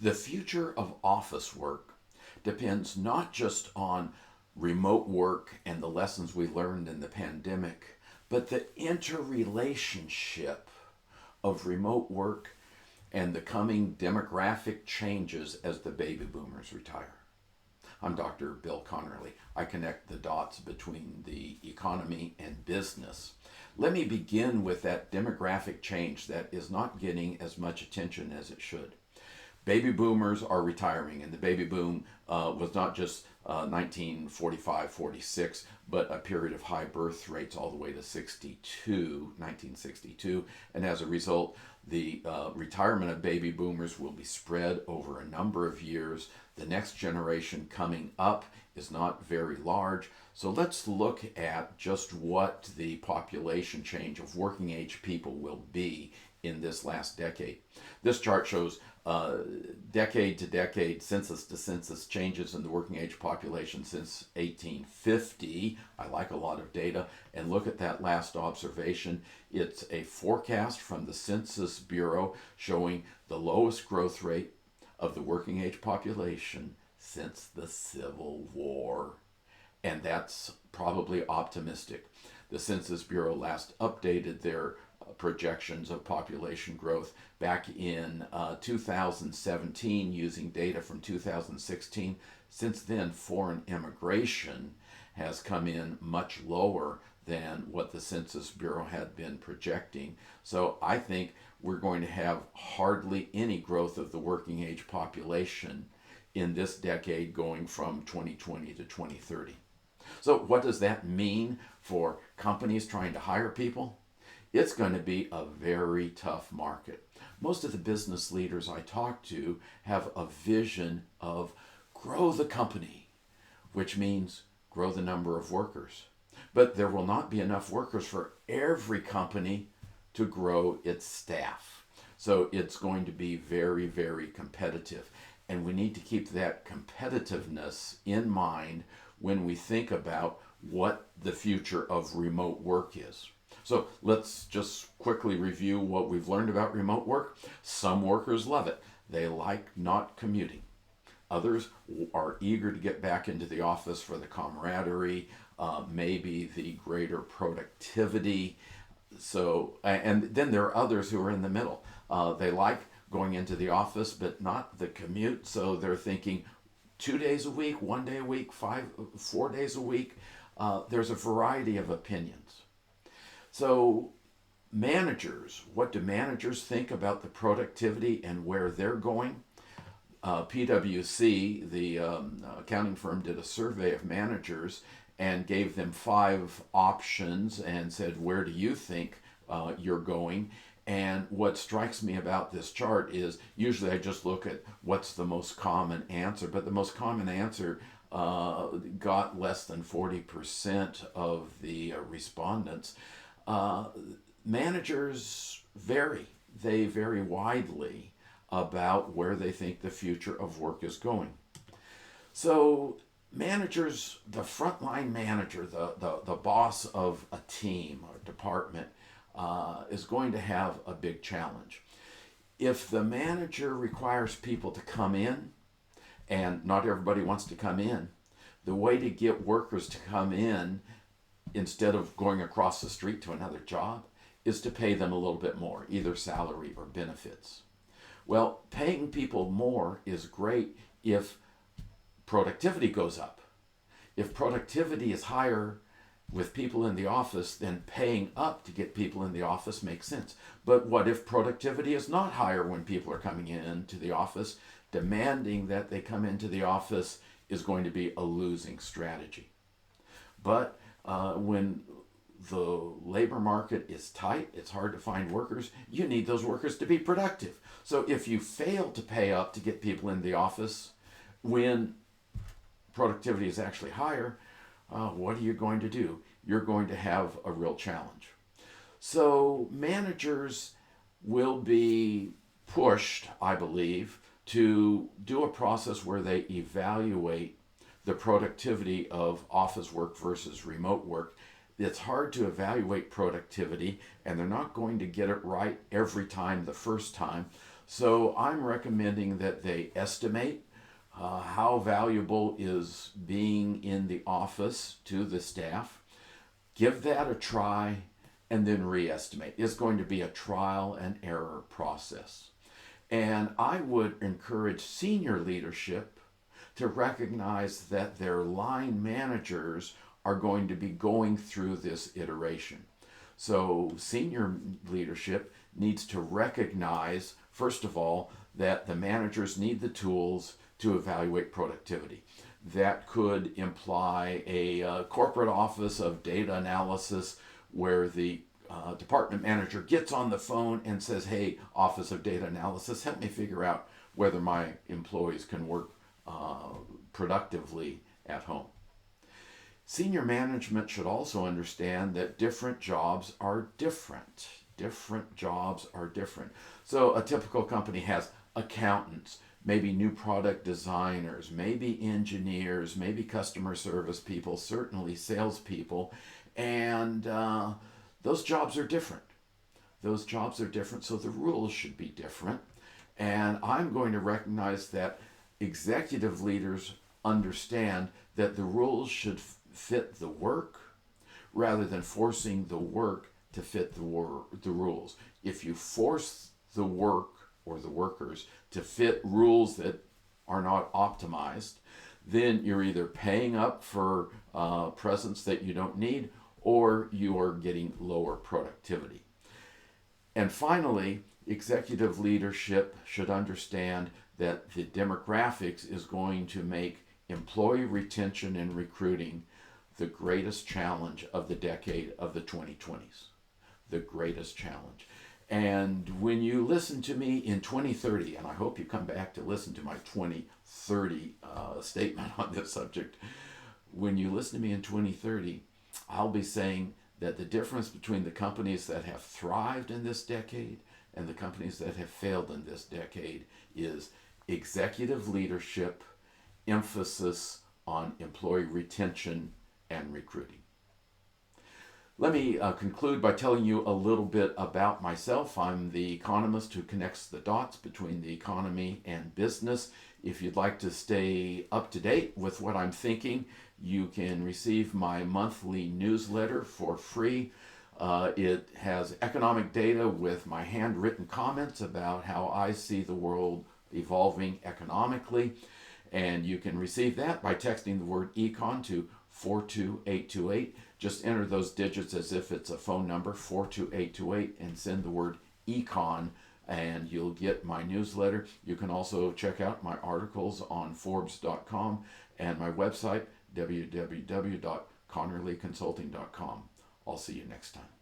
The future of office work depends not just on remote work and the lessons we learned in the pandemic, but the interrelationship of remote work and the coming demographic changes as the baby boomers retire. I'm Dr. Bill Connerly. I connect the dots between the economy and business. Let me begin with that demographic change that is not getting as much attention as it should. Baby boomers are retiring, and the baby boom was not just 1945-46, but a period of high birth rates all the way to 1962. And as a result, the retirement of baby boomers will be spread over a number of years. The next generation coming up is not very large. So let's look at just what the population change of working age people will be in this last decade. This chart shows decade to decade, census to census changes in the working age population since 1850. I like a lot of data. And look at that last observation. It's a forecast from the Census Bureau showing the lowest growth rate of the working age population since the Civil War. And that's probably optimistic. The Census Bureau last updated their projections of population growth back in 2017 using data from 2016. Since then, foreign immigration has come in much lower than what the Census Bureau had been projecting. So I think we're going to have hardly any growth of the working age population in this decade going from 2020 to 2030. So what does that mean for companies trying to hire people? It's going to be a very tough market. Most of the business leaders I talk to have a vision of grow the company, which means grow the number of workers. But there will not be enough workers for every company to grow its staff. So it's going to be very, very competitive. And we need to keep that competitiveness in mind when we think about what the future of remote work is. So let's just quickly review what we've learned about remote work. Some workers love it. They like not commuting. Others are eager to get back into the office for the camaraderie, maybe the greater productivity. So, and then there are others who are in the middle. They like going into the office, but not the commute. So they're thinking 2 days a week, 1 day a week, 4 days a week. There's a variety of opinions. So managers, what do managers think about the productivity and where they're going? PwC, the accounting firm, did a survey of managers and gave them 5 options and said, where do you think you're going? And what strikes me about this chart is usually I just look at what's the most common answer, but the most common answer got less than 40% of the respondents. Managers vary. They vary widely about where they think the future of work is going. So managers, the frontline manager, the boss of a team or department, is going to have a big challenge. If the manager requires people to come in, and not everybody wants to come in, the way to get workers to come in instead of going across the street to another job is to pay them a little bit more, either salary or benefits. Well, paying people more is great if productivity goes up. If productivity is higher with people in the office, then paying up to get people in the office makes sense. But what if productivity is not higher when people are coming into the office? Demanding that they come into the office is going to be a losing strategy. But when the labor market is tight, it's hard to find workers, you need those workers to be productive. So if you fail to pay up to get people in the office when productivity is actually higher, what are you going to do? You're going to have a real challenge. So managers will be pushed, I believe, to do a process where they evaluate the productivity of office work versus remote work. It's hard to evaluate productivity, and they're not going to get it right every time the first time. So I'm recommending that they estimate how valuable is being in the office to the staff. Give that a try and then re-estimate. It's going to be a trial and error process. And I would encourage senior leadership to recognize that their line managers are going to be going through this iteration. So senior leadership needs to recognize, first of all, that the managers need the tools to evaluate productivity. That could imply a corporate office of data analysis where the department manager gets on the phone and says, hey, Office of Data Analysis, help me figure out whether my employees can work productively at home. Senior management should also understand that different jobs are different. Different jobs are different. So a typical company has accountants, maybe new product designers, maybe engineers, maybe customer service people, certainly salespeople, and those jobs are different. Those jobs are different, so the rules should be different. And I'm going to recognize that executive leaders understand that the rules should fit the work rather than forcing the work to fit the rules. If you force the work or the workers to fit rules that are not optimized, then you're either paying up for presence that you don't need or you are getting lower productivity. And finally, executive leadership should understand that the demographics is going to make employee retention and recruiting the greatest challenge of the decade of the 2020s. The greatest challenge. And when you listen to me in 2030, and I hope you come back to listen to my 2030 statement on this subject, when you listen to me in 2030, I'll be saying that the difference between the companies that have thrived in this decade and the companies that have failed in this decade is executive leadership, emphasis on employee retention and recruiting. Let me conclude by telling you a little bit about myself. I'm the economist who connects the dots between the economy and business. If you'd like to stay up to date with what I'm thinking, you can receive my monthly newsletter for free. It has economic data with my handwritten comments about how I see the world evolving economically. And you can receive that by texting the word econ to 42828. Just enter those digits as if it's a phone number, 42828, and send the word econ, and you'll get my newsletter. You can also check out my articles on Forbes.com and my website, www.connerlyconsulting.com. I'll see you next time.